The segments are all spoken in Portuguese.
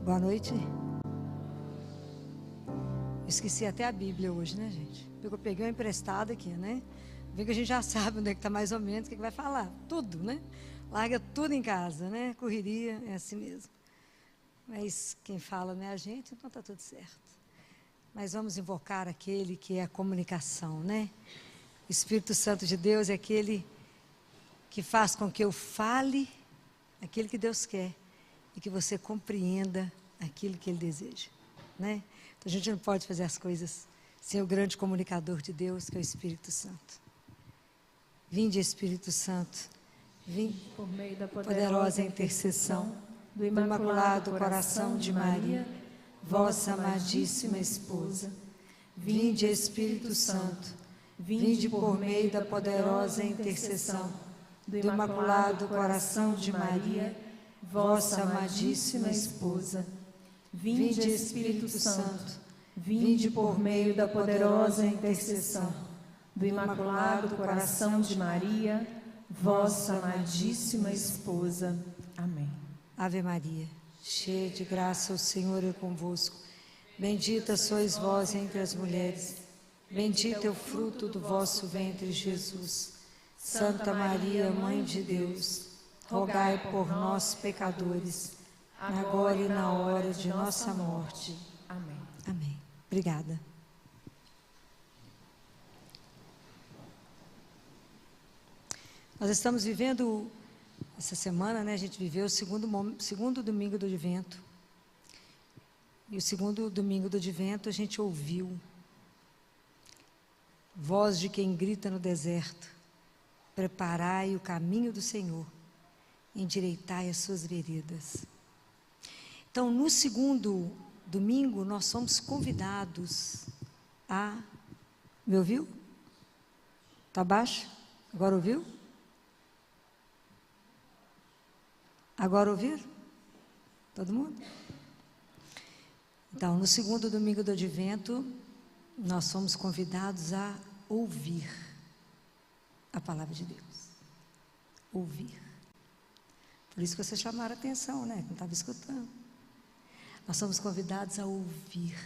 Boa noite. Eu esqueci até a Bíblia hoje, né, gente? Eu peguei uma emprestada aqui, né? Vê que a gente já sabe onde é que está mais ou menos, o que vai falar. Tudo, né? Larga tudo em casa, né? Correria, é assim mesmo. Mas quem fala não é a gente, então está tudo certo. Mas vamos invocar aquele que é a comunicação, né? O Espírito Santo de Deus é aquele que faz com que eu fale aquilo que Deus quer e que você compreenda aquilo que Ele deseja, né? Então a gente não pode fazer as coisas sem o grande comunicador de Deus, que é o Espírito Santo. Vinde, Espírito Santo, vinde por meio da poderosa intercessão do Imaculado Coração de Maria, vossa amadíssima esposa. Vinde, Espírito Santo, vinde por meio da poderosa intercessão do Imaculado Coração de Maria, vossa amadíssima esposa. Vinde, Espírito Santo, vinde por meio da poderosa intercessão do Imaculado Coração de Maria, vossa amadíssima esposa. Amém. Ave Maria, cheia de graça, o Senhor é convosco. Bendita sois vós entre as mulheres, bendito é o fruto do vosso ventre, Jesus. Santa Maria, Mãe de Deus, rogai por nós, pecadores, agora e na hora de nossa morte. Amém. Amém. Obrigada. Nós estamos vivendo, essa semana, né, a gente viveu o segundo domingo do Advento. E o segundo domingo do Advento a gente ouviu voz de quem grita no deserto: preparai o caminho do Senhor, endireitai as suas veredas. Então, no segundo domingo, nós somos convidados a... Me ouviu? Está baixo? Agora ouviu? Agora ouviram? Todo mundo? Então, no segundo domingo do Advento, nós somos convidados a ouvir a palavra de Deus. Ouvir. Por isso que vocês chamaram a atenção, né? Não estava escutando. Nós somos convidados a ouvir.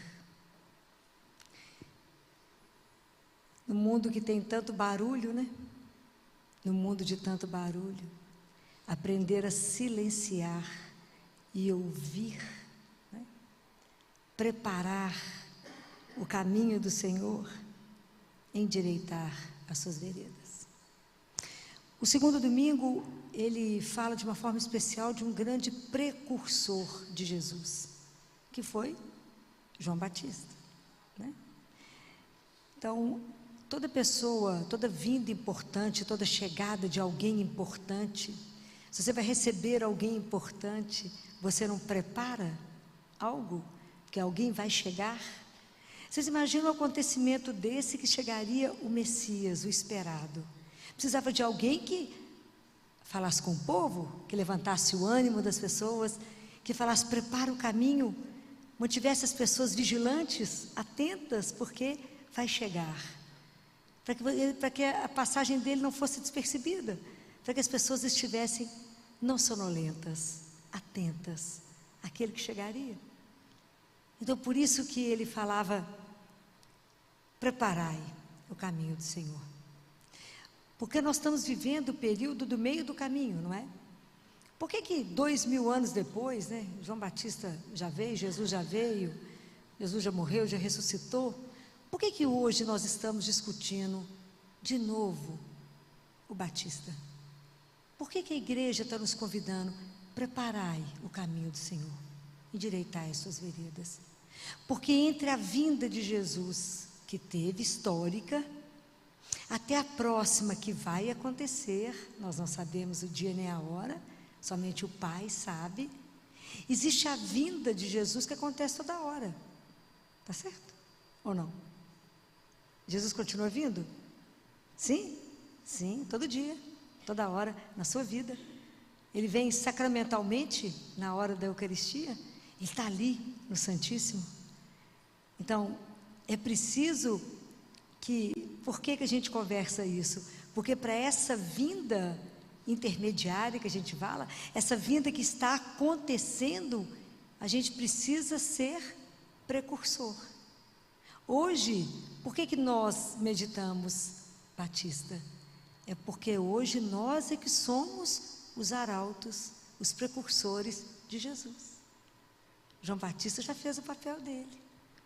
No mundo que tem tanto barulho, né? No mundo de tanto barulho, aprender a silenciar e ouvir, né? Preparar o caminho do Senhor, endireitar as suas veredas. O segundo domingo, ele fala de uma forma especial de um grande precursor de Jesus, que foi João Batista, né? Então, toda pessoa, toda vinda importante, toda chegada de alguém importante, se você vai receber alguém importante, você não prepara algo que alguém vai chegar? Vocês imaginam um acontecimento desse que chegaria o Messias, o esperado? Precisava de alguém que falasse com o povo, que levantasse o ânimo das pessoas, que falasse: prepara o caminho, mantivesse as pessoas vigilantes, atentas, porque vai chegar. Para que a passagem dele não fosse despercebida, para que as pessoas estivessem não sonolentas, atentas àquele que chegaria. Então, por isso que ele falava: preparai o caminho do Senhor. Porque nós estamos vivendo o período do meio do caminho, não é? Por que 2000 anos depois, né, João Batista já veio, Jesus já morreu, já ressuscitou? Por que hoje nós estamos discutindo de novo o Batista? Por que a igreja está nos convidando? Preparai o caminho do Senhor, endireitai as suas veredas. Porque entre a vinda de Jesus, que teve histórica, até a próxima que vai acontecer, nós não sabemos o dia nem a hora, somente o Pai sabe. Existe a vinda de Jesus que acontece toda hora, tá certo? Ou não? Jesus continua vindo? Sim? Sim, todo dia, toda hora, na sua vida. Ele vem sacramentalmente na hora da Eucaristia, ele está ali no Santíssimo. Então, é preciso que... Por que a gente conversa isso? Porque para essa vinda intermediária que a gente fala, essa vinda que está acontecendo, a gente precisa ser precursor. Hoje, por que nós meditamos Batista? É porque hoje nós é que somos os arautos, os precursores de Jesus. João Batista já fez o papel dele.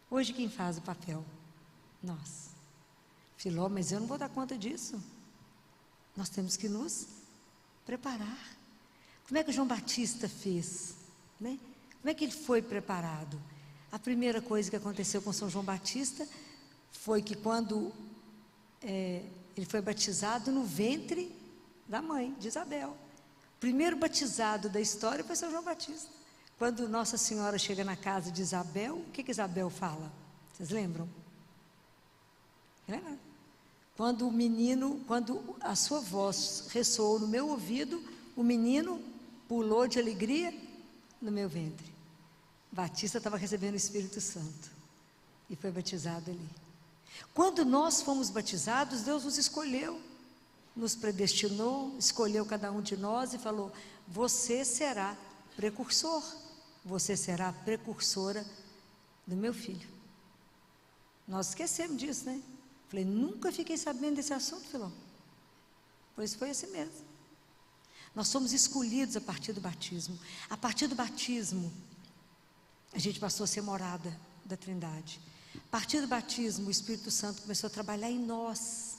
Hoje quem faz o papel? Nós. Filó, mas eu não vou dar conta disso. Nós temos que nos preparar. Como é que João Batista fez? Né? Como é que ele foi preparado? A primeira coisa que aconteceu com São João Batista foi que quando ele foi batizado no ventre da mãe, de Isabel. O primeiro batizado da história foi São João Batista. Quando Nossa Senhora chega na casa de Isabel, o que Isabel fala? Vocês lembram? Lembra? Quando a sua voz ressoou no meu ouvido, o menino pulou de alegria no meu ventre. Batista estava recebendo o Espírito Santo e foi batizado ali. Quando nós fomos batizados, Deus nos escolheu, nos predestinou, escolheu cada um de nós e falou: você será precursor, você será precursora do meu filho. Nós esquecemos disso, né? Falei, nunca fiquei sabendo desse assunto, Filó. Pois foi assim mesmo. Nós somos escolhidos a partir do batismo. A partir do batismo, a gente passou a ser morada da Trindade. A partir do batismo, o Espírito Santo começou a trabalhar em nós,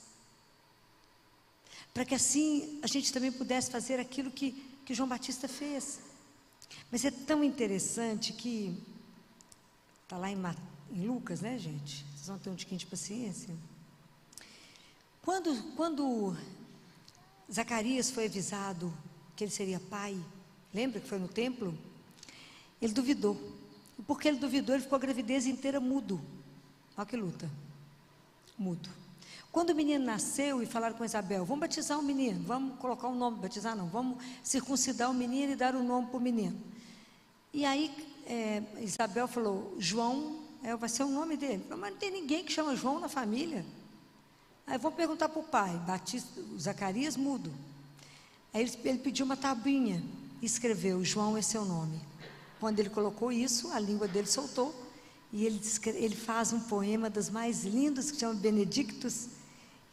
para que assim a gente também pudesse fazer aquilo que João Batista fez. Mas é tão interessante que está lá em Lucas, né, gente? Vocês vão ter um tiquinho de paciência. Quando Zacarias foi avisado que ele seria pai, lembra que foi no templo? Ele duvidou. E porque ele duvidou, ele ficou a gravidez inteira mudo. Olha que luta. Mudo. Quando o menino nasceu e falaram com Isabel, vamos batizar o menino, vamos colocar um nome, batizar não, vamos circuncidar o menino e dar um nome para o menino. E aí Isabel falou, João, vai ser o nome dele. Falei, mas não tem ninguém que chama João na família. Aí vou perguntar para o pai, Zacarias mudo. Aí ele pediu uma tabuinha e escreveu, João é seu nome. Quando ele colocou isso, a língua dele soltou, e ele faz um poema dos mais lindos, que chama Benedictus,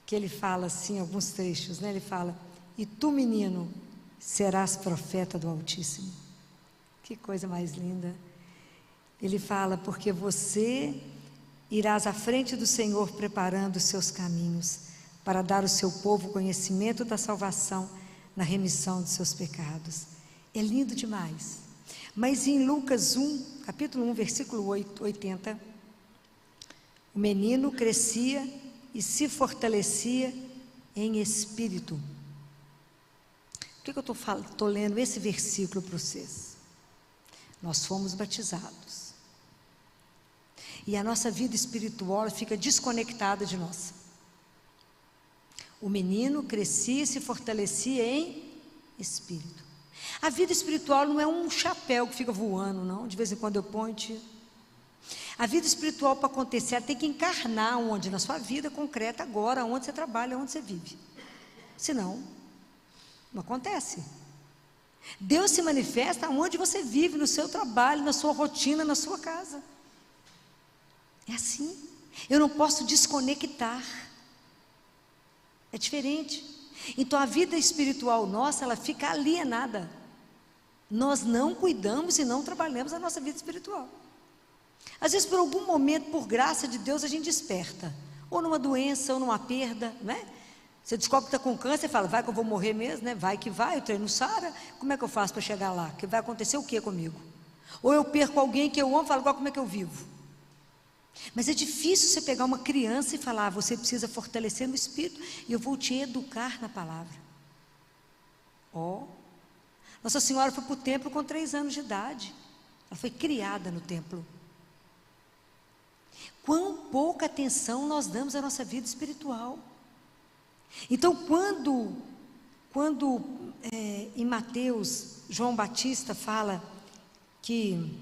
que ele fala assim, alguns trechos, né? Ele fala, e tu, menino, serás profeta do Altíssimo. Que coisa mais linda. Ele fala, porque você irás à frente do Senhor preparando os seus caminhos, para dar ao seu povo conhecimento da salvação, na remissão de seus pecados. É lindo demais. Mas em Lucas 1, capítulo 1, versículo 80, o menino crescia e se fortalecia em espírito. Por que eu estou lendo esse versículo para vocês? Nós fomos batizados. E a nossa vida espiritual fica desconectada de nós. O menino crescia e se fortalecia em espírito. A vida espiritual não é um chapéu que fica voando, não. De vez em quando eu ponho. A vida espiritual, para acontecer, ela tem que encarnar onde? Na sua vida concreta, agora, onde você trabalha, onde você vive. Senão, não acontece. Deus se manifesta onde você vive, no seu trabalho, na sua rotina, na sua casa. É assim. Eu não posso desconectar. É diferente. Então a vida espiritual nossa, ela fica alienada. Nós não cuidamos e não trabalhamos a nossa vida espiritual. Às vezes, por algum momento, por graça de Deus, a gente desperta. Ou numa doença, ou numa perda, né? Você descobre que está com câncer e fala, vai que eu vou morrer mesmo, né? Vai que vai, eu treino Sara, como é que eu faço para chegar lá? Que vai acontecer o que comigo? Ou eu perco alguém que eu amo e falo, como é que eu vivo? Mas é difícil você pegar uma criança e falar, você precisa fortalecer no espírito e eu vou te educar na palavra. Nossa Senhora foi para o templo com 3 anos de idade. Ela foi criada no templo. Quão pouca atenção nós damos à nossa vida espiritual. Então, quando em Mateus, João Batista fala que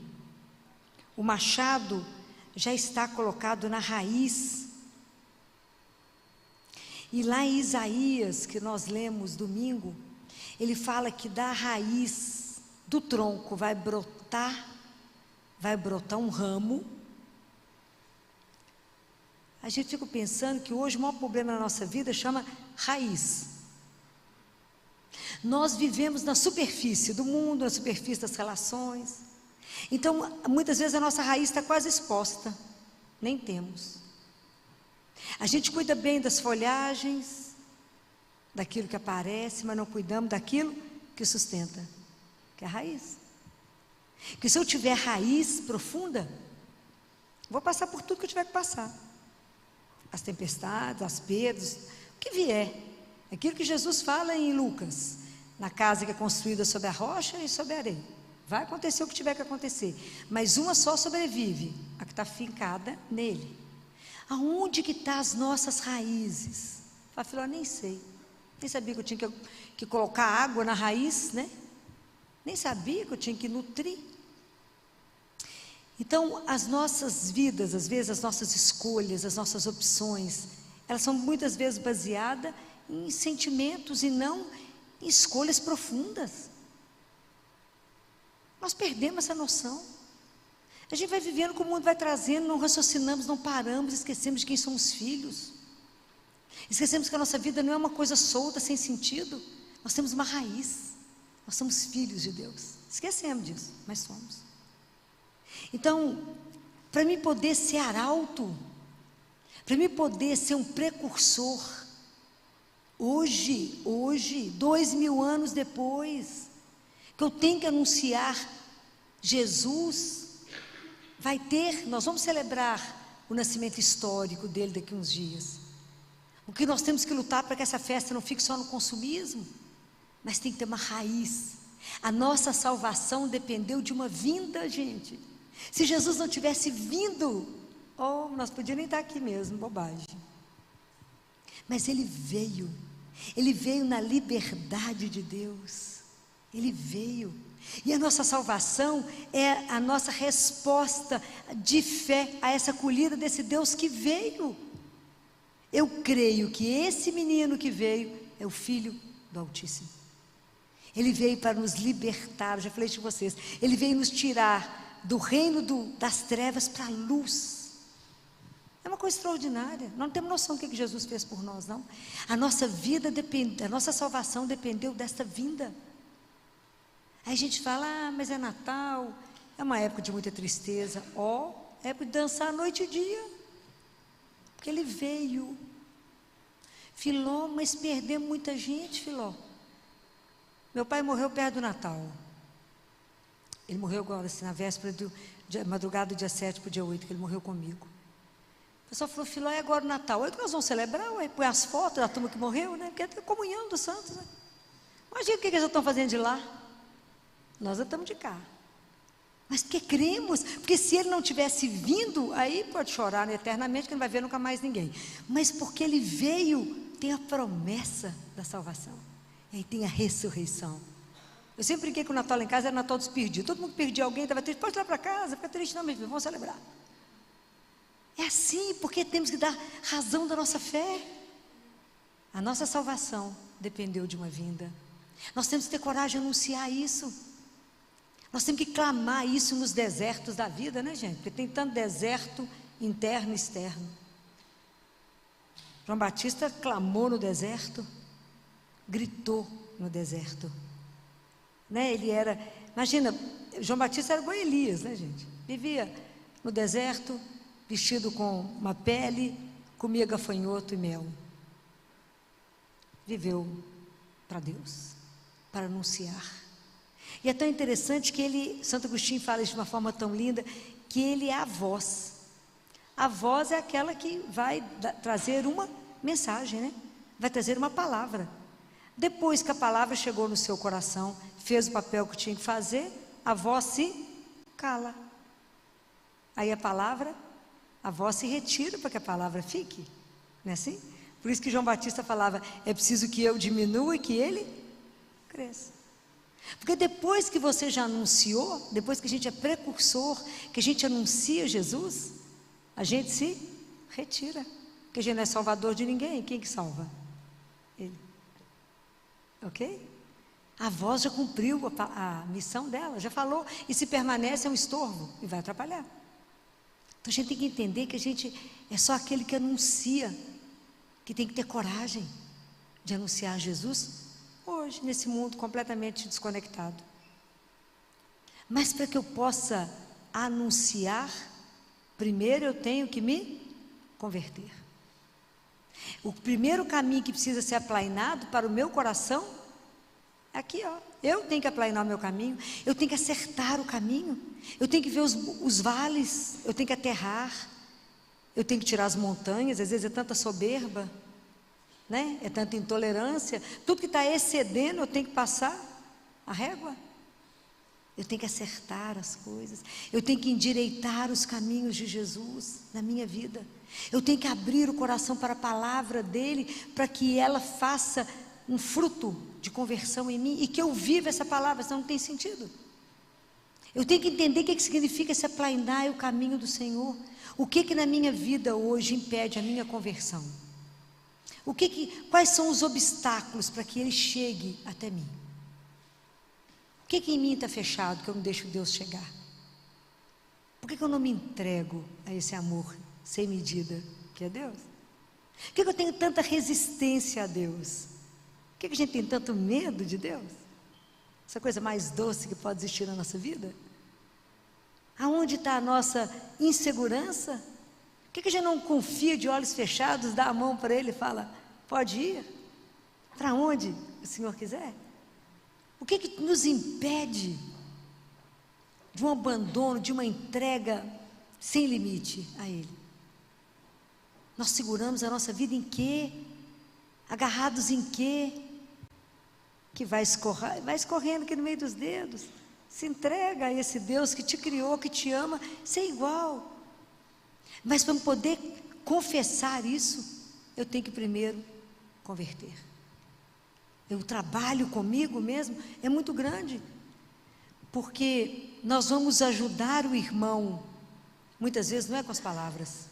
o machado já está colocado na raiz. E lá em Isaías, que nós lemos domingo, ele fala que da raiz do tronco vai brotar vai brotar um ramo. A gente fica pensando que hoje o maior problema na nossa vida chama raiz. Nós vivemos na superfície do mundo, na superfície das relações. Então, muitas vezes a nossa raiz está quase exposta, nem temos. A gente cuida bem das folhagens, daquilo que aparece, mas não cuidamos daquilo que sustenta, que é a raiz. Que se eu tiver raiz profunda, vou passar por tudo que eu tiver que passar. As tempestades, as perdas, o que vier. Aquilo que Jesus fala em Lucas, na casa que é construída sobre a rocha e sobre a areia. Vai acontecer o que tiver que acontecer, mas uma só sobrevive, a que está fincada nele. Aonde que estão as nossas raízes? Fala, filho, eu nem sei. Nem sabia que eu tinha que colocar água na raiz, né? Nem sabia que eu tinha que nutrir. Então, as nossas vidas, às vezes, as nossas escolhas, as nossas opções, elas são muitas vezes baseadas em sentimentos e não em escolhas profundas. Nós perdemos essa noção. A gente vai vivendo como o mundo vai trazendo, não raciocinamos, não paramos, esquecemos de quem somos filhos. Esquecemos que a nossa vida não é uma coisa solta, sem sentido. Nós temos uma raiz. Nós somos filhos de Deus. Esquecemos disso, mas somos. Então, para mim poder ser arauto, para mim poder ser um precursor, hoje, 2000 anos depois, que eu tenho que anunciar Jesus, nós vamos celebrar o nascimento histórico dele daqui a uns dias. O que nós temos que lutar para que essa festa não fique só no consumismo, mas tem que ter uma raiz. A nossa salvação dependeu de uma vinda, gente. Se Jesus não tivesse vindo, nós podíamos nem estar aqui mesmo, bobagem. Mas Ele veio na liberdade de Deus, Ele veio, e a nossa salvação é a nossa resposta de fé a essa acolhida desse Deus que veio. Eu creio que esse menino que veio é o Filho do Altíssimo. Ele veio para nos libertar, já falei de vocês, Ele veio nos tirar do reino das trevas para a luz. É uma coisa extraordinária. Nós não temos noção do que Jesus fez por nós, não. A nossa vida a nossa salvação dependeu desta vinda. Aí a gente fala, mas é Natal, é uma época de muita tristeza. É época de dançar noite e dia, porque Ele veio. Filó, mas perdemos muita gente, Filó. Meu pai morreu perto do Natal. Ele morreu agora, assim, na véspera madrugada do dia 7 para o dia 8, que ele morreu comigo. O pessoal falou, Filó, é agora o Natal. Aí que nós vamos celebrar, põe as fotos da turma que morreu, né? Porque é a comunhão dos santos, né? Imagina o que eles estão fazendo de lá. Nós estamos de cá. Mas porque cremos, porque se Ele não tivesse vindo, aí pode chorar, né, eternamente, que não vai ver nunca mais ninguém. Mas porque Ele veio, tem a promessa da salvação. E aí tem a ressurreição. Eu sempre brinquei que o Natal lá em casa era o Natal dos perdidos. Todo mundo que perdia alguém, estava triste, pode ir lá para casa, fica triste, não, meu filho, vamos celebrar. É assim, porque temos que dar razão da nossa fé. A nossa salvação dependeu de uma vinda. Nós temos que ter coragem de anunciar isso. Nós temos que clamar isso nos desertos da vida, né, gente? Porque tem tanto deserto interno e externo. João Batista clamou no deserto, gritou no deserto. Né? Imagina, João Batista era igual a Elias, né, gente? Vivia no deserto, vestido com uma pele, comia gafanhoto e mel. Viveu para Deus, para anunciar. E é tão interessante que Santo Agostinho fala isso de uma forma tão linda, que ele é a voz. A voz é aquela que vai trazer uma mensagem, né? Vai trazer uma palavra. Depois que a palavra chegou no seu coração, fez o papel que tinha que fazer, a voz se cala. Aí a voz se retira para que a palavra fique. Não é assim? Por isso que João Batista falava, é preciso que eu diminua e que ele cresça. Porque depois que você já anunciou, depois que a gente é precursor, que a gente anuncia Jesus, a gente se retira. Porque a gente não é salvador de ninguém. Quem que salva? Ele. Ok? A voz já cumpriu a missão dela, já falou. E se permanece é um estorvo e vai atrapalhar. Então a gente tem que entender que a gente é só aquele que anuncia, que tem que ter coragem de anunciar Jesus hoje, nesse mundo completamente desconectado. Mas para que eu possa anunciar, primeiro eu tenho que me converter. O primeiro caminho que precisa ser aplainado para o meu coração é aqui, ó. Eu tenho que aplainar o meu caminho, eu tenho que acertar o caminho, eu tenho que ver os vales, eu tenho que aterrar, eu tenho que tirar as montanhas. Às vezes é tanta soberba, né? É tanta intolerância, tudo que está excedendo eu tenho que passar a régua. Eu tenho que acertar as coisas, eu tenho que endireitar os caminhos de Jesus na minha vida, eu tenho que abrir o coração para a palavra dele, para que ela faça um fruto de conversão em mim, e que eu viva essa palavra, senão não tem sentido. Eu tenho que entender o que significa se aplainar o caminho do Senhor. O que na minha vida hoje impede a minha conversão? Quais são os obstáculos para que ele chegue até mim? O que em mim está fechado, que eu não deixo Deus chegar? Por que eu não me entrego a esse amor sem medida, que é Deus? Por que eu tenho tanta resistência a Deus? Por que a gente tem tanto medo de Deus? Essa coisa mais doce que pode existir na nossa vida? Aonde está a nossa insegurança? Por que a gente não confia de olhos fechados, dá a mão para Ele e fala, pode ir? Para onde o Senhor quiser? O que nos impede de um abandono, de uma entrega sem limite a Ele? Nós seguramos a nossa vida em quê? Agarrados em quê? Que vai escorrendo aqui no meio dos dedos. Se entrega a esse Deus que te criou, que te ama, ser igual. Mas para poder confessar isso, eu tenho que primeiro converter. O trabalho comigo mesmo é muito grande, porque nós vamos ajudar o irmão, muitas vezes não é com as palavras,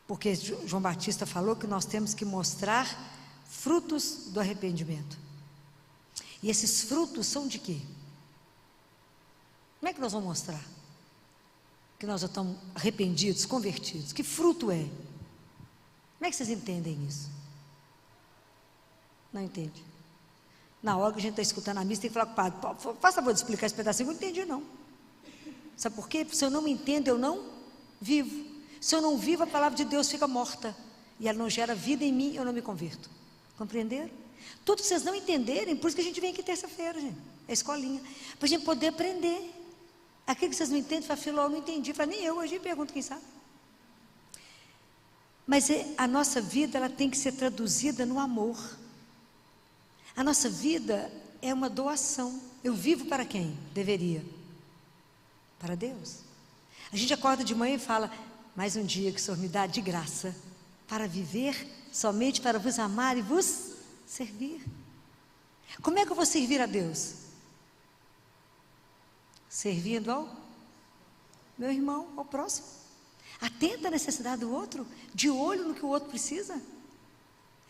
porque João Batista falou que nós temos que mostrar frutos do arrependimento. E esses frutos são de quê? Como é que nós vamos mostrar que nós já estamos arrependidos, convertidos? Que fruto é? Como é que vocês entendem isso? Não entende? Na hora que a gente está escutando a missa, tem que falar com o padre, faça favor de explicar esse pedacinho. Eu não entendi, não. Sabe por quê? Porque se eu não entendo, eu não vivo. Se eu não vivo, a palavra de Deus fica morta, e ela não gera vida em mim, eu não me converto. Compreenderam? Tudo que vocês não entenderem, por isso que a gente vem aqui terça-feira, gente, é escolinha, para a gente poder aprender. Aquilo que vocês não entendem, fala, Filó, eu não entendi. Fala, nem eu, hoje pergunto, quem sabe? Mas a nossa vida, ela tem que ser traduzida no amor. A nossa vida é uma doação. Eu vivo para quem? Deveria. Para Deus. A gente acorda de manhã e fala, mais um dia que o Senhor me dá de graça, para viver somente para vos amar e vos servir. Como é que eu vou servir a Deus? Servindo ao meu irmão, ao próximo. Atenta à necessidade do outro, de olho no que o outro precisa.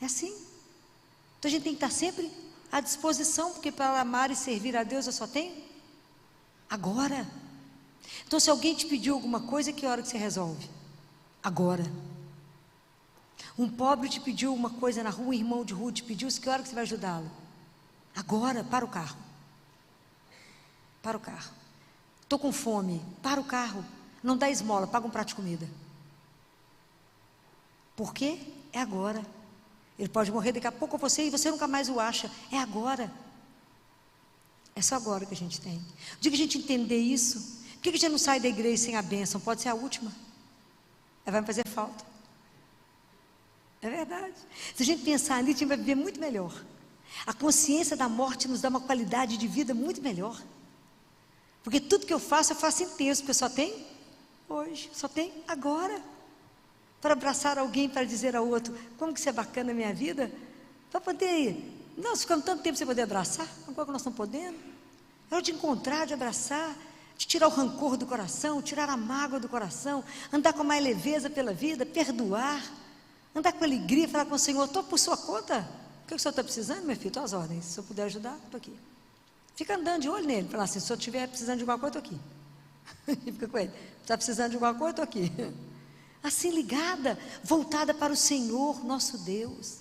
É assim. Então a gente tem que estar sempre à disposição, porque para amar e servir a Deus eu só tenho agora. Então se alguém te pediu alguma coisa, que hora que você resolve? Agora. Um pobre te pediu uma coisa na rua, um irmão de rua te pediu, que hora que você vai ajudá-lo? Agora, para o carro. Para o carro. Estou com fome, para o carro. Não dá esmola, paga um prato de comida. Por quê? É agora. Ele pode morrer daqui a pouco você e você nunca mais o acha. É agora. É só agora que a gente tem. O dia que a gente entender isso, por que a gente não sai da igreja sem a bênção? Pode ser a última. Ela vai me fazer falta. É verdade. Se a gente pensar ali, a gente vai viver muito melhor. A consciência da morte nos dá uma qualidade de vida muito melhor. Porque tudo que eu faço intenso, porque só tem hoje, só tem agora. Para abraçar alguém, para dizer ao outro, como que isso é bacana na minha vida? Para poder, nós ficamos tanto tempo sem poder abraçar, agora que nós estamos podendo. É hora de encontrar, de abraçar, de tirar o rancor do coração, tirar a mágoa do coração, andar com mais leveza pela vida, perdoar, andar com alegria, falar com o Senhor, estou por sua conta, que o senhor está precisando, meu filho? Estou às ordens. Se eu puder ajudar, estou aqui. Fica andando de olho nele. Fala assim, se eu estiver precisando de alguma coisa, estou aqui. E fica com ele. Está precisando de alguma coisa, estou aqui. Assim ligada, voltada para o Senhor, nosso Deus.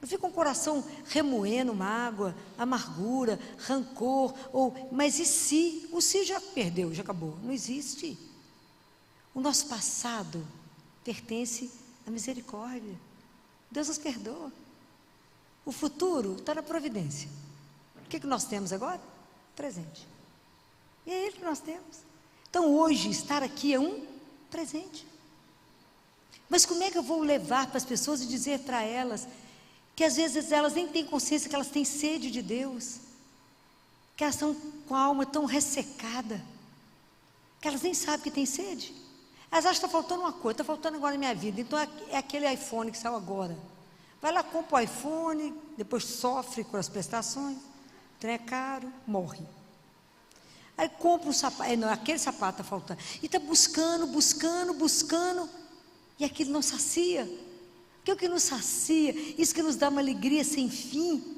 Não fica com o coração remoendo mágoa, amargura, rancor, mas e se? O se já perdeu, já acabou, não existe. O nosso passado pertence à misericórdia. Deus nos perdoa. O futuro está na providência. O que nós temos agora? Presente. E é Ele que nós temos. Então hoje estar aqui é um presente. Mas como é que eu vou levar para as pessoas e dizer para elas que às vezes elas nem têm consciência que elas têm sede de Deus, que elas estão com a alma tão ressecada, que elas nem sabem que têm sede? Elas acham que está faltando uma coisa, está faltando agora na minha vida, então é aquele iPhone que saiu agora. Vai lá, compra o iPhone, depois sofre com as prestações, o trem é caro, morre. Aí compra um sapato, não, aquele sapato está faltando, e está buscando, e aquilo não sacia. Porque o que nos sacia, isso que nos dá uma alegria sem fim,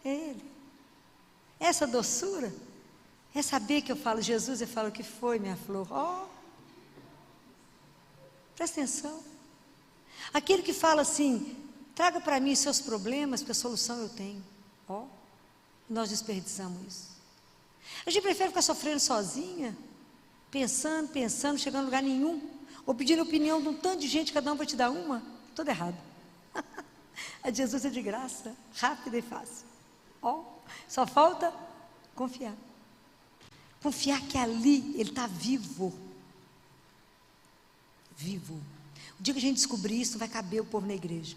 é Ele. Essa doçura, é saber que eu falo, Jesus, eu falo, o que foi, minha flor? Presta atenção. Aquele que fala assim, traga para mim seus problemas, porque a solução eu tenho. Nós desperdiçamos isso. A gente prefere ficar sofrendo sozinha, pensando, chegando a lugar nenhum, ou pedindo opinião de um tanto de gente, cada um vai te dar uma. Tudo errado. A Jesus é de graça, rápida e fácil. Só falta confiar. Confiar que ali Ele está vivo. Vivo. O dia que a gente descobrir isso, não vai caber o povo na igreja.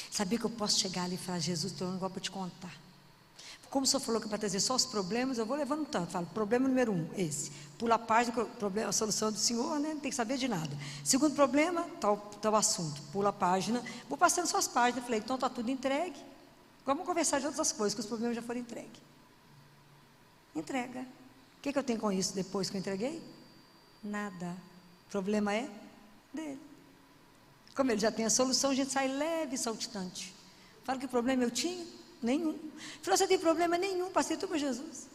Sabia que eu posso chegar ali e falar, Jesus, estou um negócio para te contar. Como o senhor falou que para trazer só os problemas, eu vou levando um tanto. Falo, problema número 1, esse. Pula a página, a solução do Senhor, né? Não tem que saber de nada. Segundo problema, tal assunto. Pula a página. Vou passando só as páginas. Falei, então está tudo entregue. Agora vamos conversar de outras coisas, que os problemas já foram entregues. Entrega. O que eu tenho com isso depois que eu entreguei? Nada. O problema é dele. Como ele já tem a solução, a gente sai leve e saltitante. Fala que problema eu tinha? Nenhum. Falou, você tem problema nenhum, passei tudo com Jesus.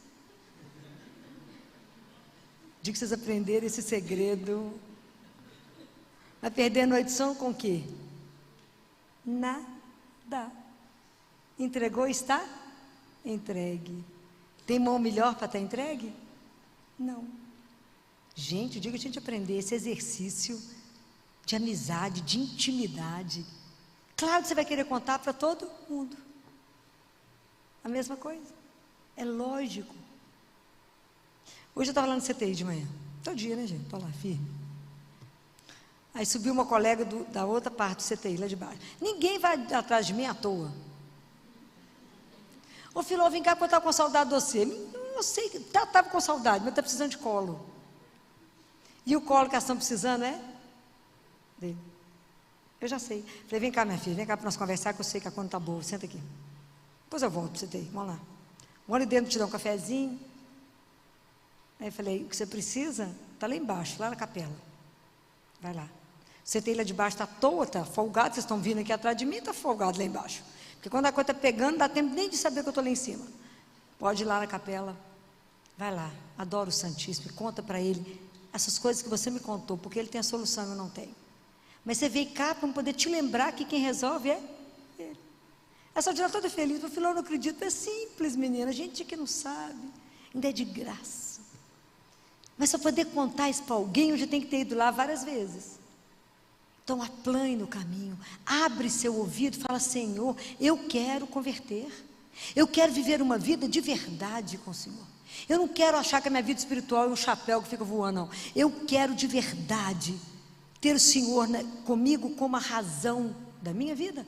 Digo que vocês aprenderem esse segredo. Vai perder a noite de sono com o quê? Nada. Entregou, está entregue. Tem mão melhor para estar entregue? Não. Gente, eu digo que a gente aprender esse exercício de amizade, de intimidade. Claro que você vai querer contar para todo mundo. A mesma coisa. É lógico. Hoje eu estava lá no CTI de manhã. Todo dia, né, gente? Estou lá, firme. Aí subiu uma colega da outra parte do CTI, lá de baixo. Ninguém vai atrás de mim à toa. Ô, Filó, vem cá que eu estava com saudade de você. Eu sei, estava com saudade, mas está precisando de colo. E o colo que elas estão precisando é dele. Eu já sei. Falei, vem cá, minha filha, vem cá para nós conversar, que eu sei que a conta está boa. Senta aqui. Depois eu volto para você ter, vamos lá. Vou ali dentro te dar um cafezinho. Aí eu falei, o que você precisa está lá embaixo, lá na capela. Vai lá. Você tem lá de baixo, está à toa, está folgado, vocês estão vindo aqui atrás de mim, está folgado lá embaixo. Porque quando a coisa está pegando, não dá tempo nem de saber que eu estou lá em cima. Pode ir lá na capela. Vai lá, adora o Santíssimo e conta para Ele essas coisas que você me contou, porque Ele tem a solução e eu não tenho. Mas você veio cá para poder te lembrar que quem resolve é Ele. Essa dia toda feliz, meu filho, eu não acredito, é simples, menina, gente que não sabe, ainda é de graça. Mas para poder contar isso para alguém, eu já tenho que ter ido lá várias vezes. Então aplane no caminho, abre seu ouvido e fala, Senhor, eu quero converter, eu quero viver uma vida de verdade com o Senhor. Eu não quero achar que a minha vida espiritual é um chapéu que fica voando, não. Eu quero de verdade ter o Senhor comigo como a razão da minha vida.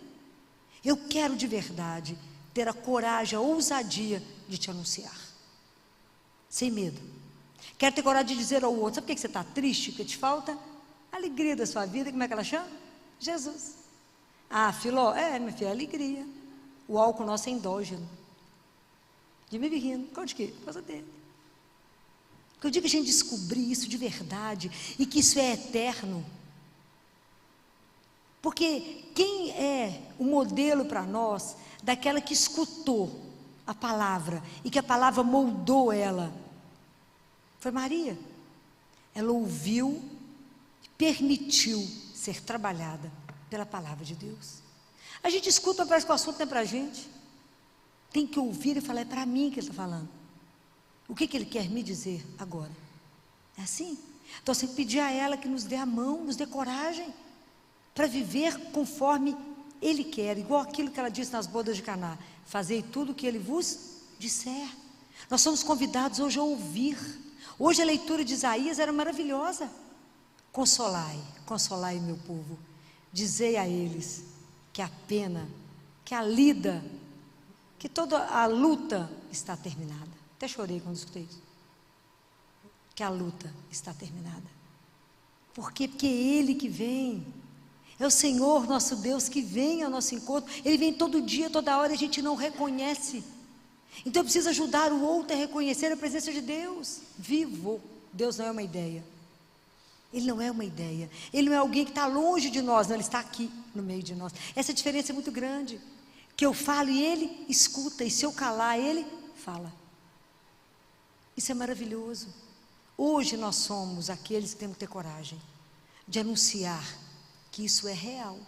Eu quero de verdade ter a coragem, a ousadia de te anunciar, sem medo. Quero ter coragem de dizer ao outro, sabe por que você está triste, que te falta? A alegria da sua vida, como é que ela chama? Jesus. Ah, Filó, minha filha, alegria. O álcool nosso é endógeno. De me rindo, por causa de quê? Por causa dele. Porque eu digo que a gente descobrir isso de verdade, e que isso é eterno. Porque quem é o modelo para nós daquela que escutou a palavra e que a palavra moldou ela? Foi Maria. Ela ouviu, permitiu ser trabalhada pela palavra de Deus. A gente escuta, parece que o assunto não é para a gente. Tem que ouvir e falar, é para mim que ele está falando. O que ele quer me dizer agora? É assim? Então você tem que pedir a ela que nos dê a mão, nos dê coragem, para viver conforme Ele quer, igual aquilo que ela disse nas bodas de Caná: fazei tudo o que Ele vos disser. Nós somos convidados hoje a ouvir. Hoje a leitura de Isaías era maravilhosa. Consolai, consolai meu povo, dizei a eles que a pena, que a lida, que toda a luta está terminada. Até chorei quando escutei isso. Que a luta está terminada. Por quê? Porque é Ele que vem. É o Senhor nosso Deus que vem ao nosso encontro. Ele vem todo dia, toda hora, e a gente não reconhece. Então eu preciso ajudar o outro a reconhecer a presença de Deus vivo. Deus não é uma ideia. Ele não é uma ideia. Ele não é alguém que está longe de nós, não, Ele está aqui no meio de nós. Essa diferença é muito grande. Que eu falo e Ele escuta, e se eu calar, Ele fala. Isso é maravilhoso. Hoje nós somos aqueles que temos que ter coragem de anunciar que isso é real.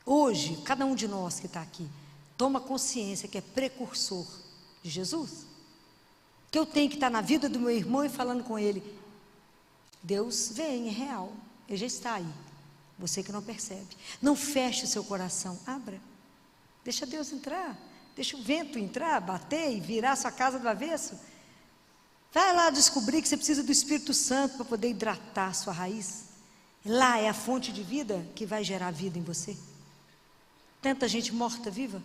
Hoje, cada um de nós que está aqui toma consciência que é precursor de Jesus, que eu tenho que estar na vida do meu irmão e falando com ele: Deus vem, é real, Ele já está aí, você que não percebe. Não feche o seu coração, abra, deixa Deus entrar, deixa o vento entrar, bater e virar a sua casa do avesso. Vai lá descobrir que você precisa do Espírito Santo para poder hidratar a sua raiz. Lá é a fonte de vida que vai gerar vida em você. Tanta gente morta viva,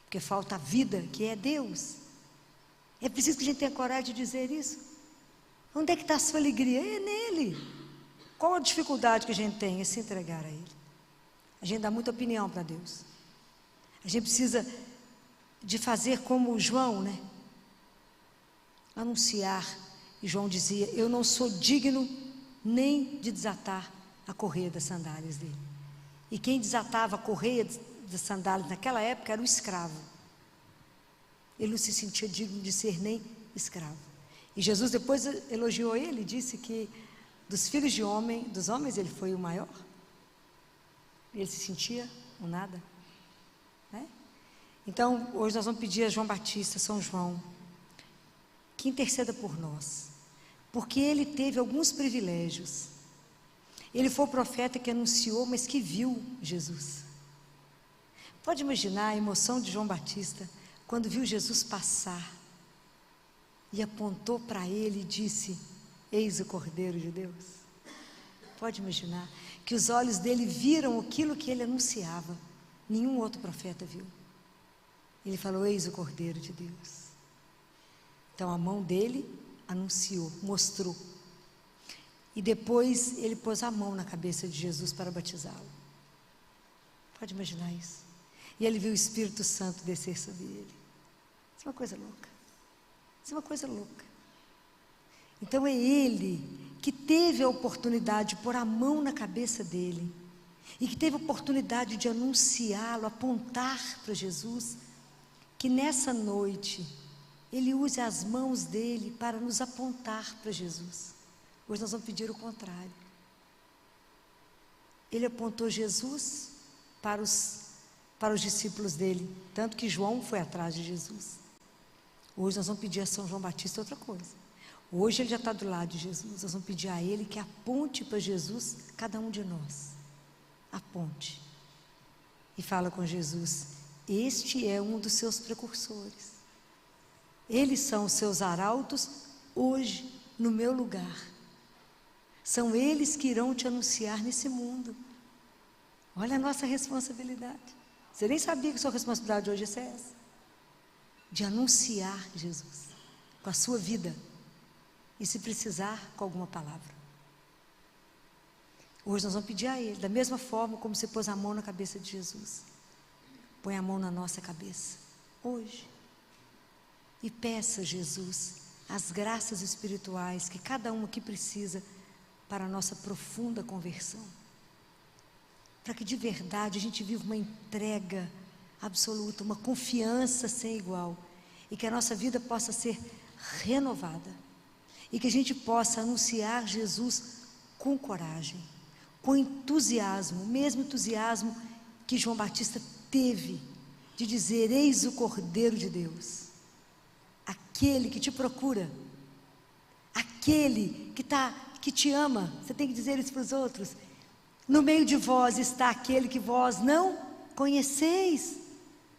porque falta a vida, que é Deus. É preciso que a gente tenha coragem de dizer isso. Onde é que está a sua alegria? É nele. Qual a dificuldade que a gente tem? É se entregar a Ele. A gente dá muita opinião para Deus. A gente precisa de fazer como João, né? Anunciar. E João dizia: eu não sou digno nem de desatar a correia das sandálias dele. E quem desatava a correia das sandálias naquela época era o escravo. Ele não se sentia digno de ser nem escravo. E Jesus depois elogiou ele e disse que dos filhos de homem, dos homens, ele foi o maior. Ele se sentia um nada, né? Então hoje nós vamos pedir a João Batista, São João, que interceda por nós, porque ele teve alguns privilégios. Ele foi o profeta que anunciou, mas que viu Jesus. Pode imaginar a emoção de João Batista quando viu Jesus passar e apontou para ele e disse: eis o Cordeiro de Deus. Pode imaginar que os olhos dele viram aquilo que ele anunciava. Nenhum outro profeta viu. Ele falou: eis o Cordeiro de Deus. Então a mão dele anunciou, mostrou. E depois ele pôs a mão na cabeça de Jesus para batizá-lo. Pode imaginar isso? E ele viu o Espírito Santo descer sobre ele. Isso é uma coisa louca. Isso é uma coisa louca. Então é ele que teve a oportunidade de pôr a mão na cabeça dele, e que teve a oportunidade de anunciá-lo, apontar para Jesus, que nessa noite ele use as mãos dele para nos apontar para Jesus. Hoje nós vamos pedir o contrário. Ele apontou Jesus para os discípulos dele, tanto que João foi atrás de Jesus. Hoje nós vamos pedir a São João Batista outra coisa. Hoje ele já está do lado de Jesus. Nós vamos pedir a ele que aponte para Jesus cada um de nós. Aponte. E fala com Jesus: este é um dos seus precursores. Eles são os seus arautos hoje no meu lugar. São eles que irão te anunciar nesse mundo. Olha a nossa responsabilidade. Você nem sabia que sua responsabilidade hoje é essa, de anunciar Jesus com a sua vida, e se precisar, com alguma palavra. Hoje nós vamos pedir a ele, da mesma forma como você pôs a mão na cabeça de Jesus, põe a mão na nossa cabeça hoje e peça a Jesus as graças espirituais que cada um aqui precisa para a nossa profunda conversão. para que de verdade a gente viva uma entrega absoluta, uma confiança sem igual, e que a nossa vida possa ser renovada, e que a gente possa anunciar Jesus com coragem, com entusiasmo, o mesmo entusiasmo que João Batista teve de dizer: eis o Cordeiro de Deus, aquele que te procura, aquele que te ama. Você tem que dizer isso para os outros: no meio de vós está aquele que vós não conheceis.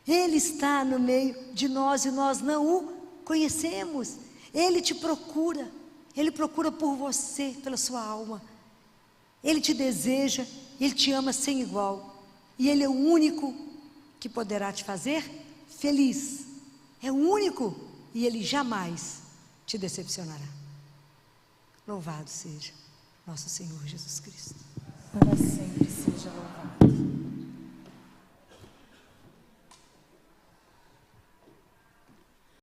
Ele está no meio de nós e nós não o conhecemos. Ele te procura, Ele procura por você, pela sua alma. Ele te deseja, Ele te ama sem igual, e Ele é o único que poderá te fazer feliz. É o único, e Ele jamais te decepcionará. Louvado seja nosso Senhor Jesus Cristo. Para sempre seja louvado.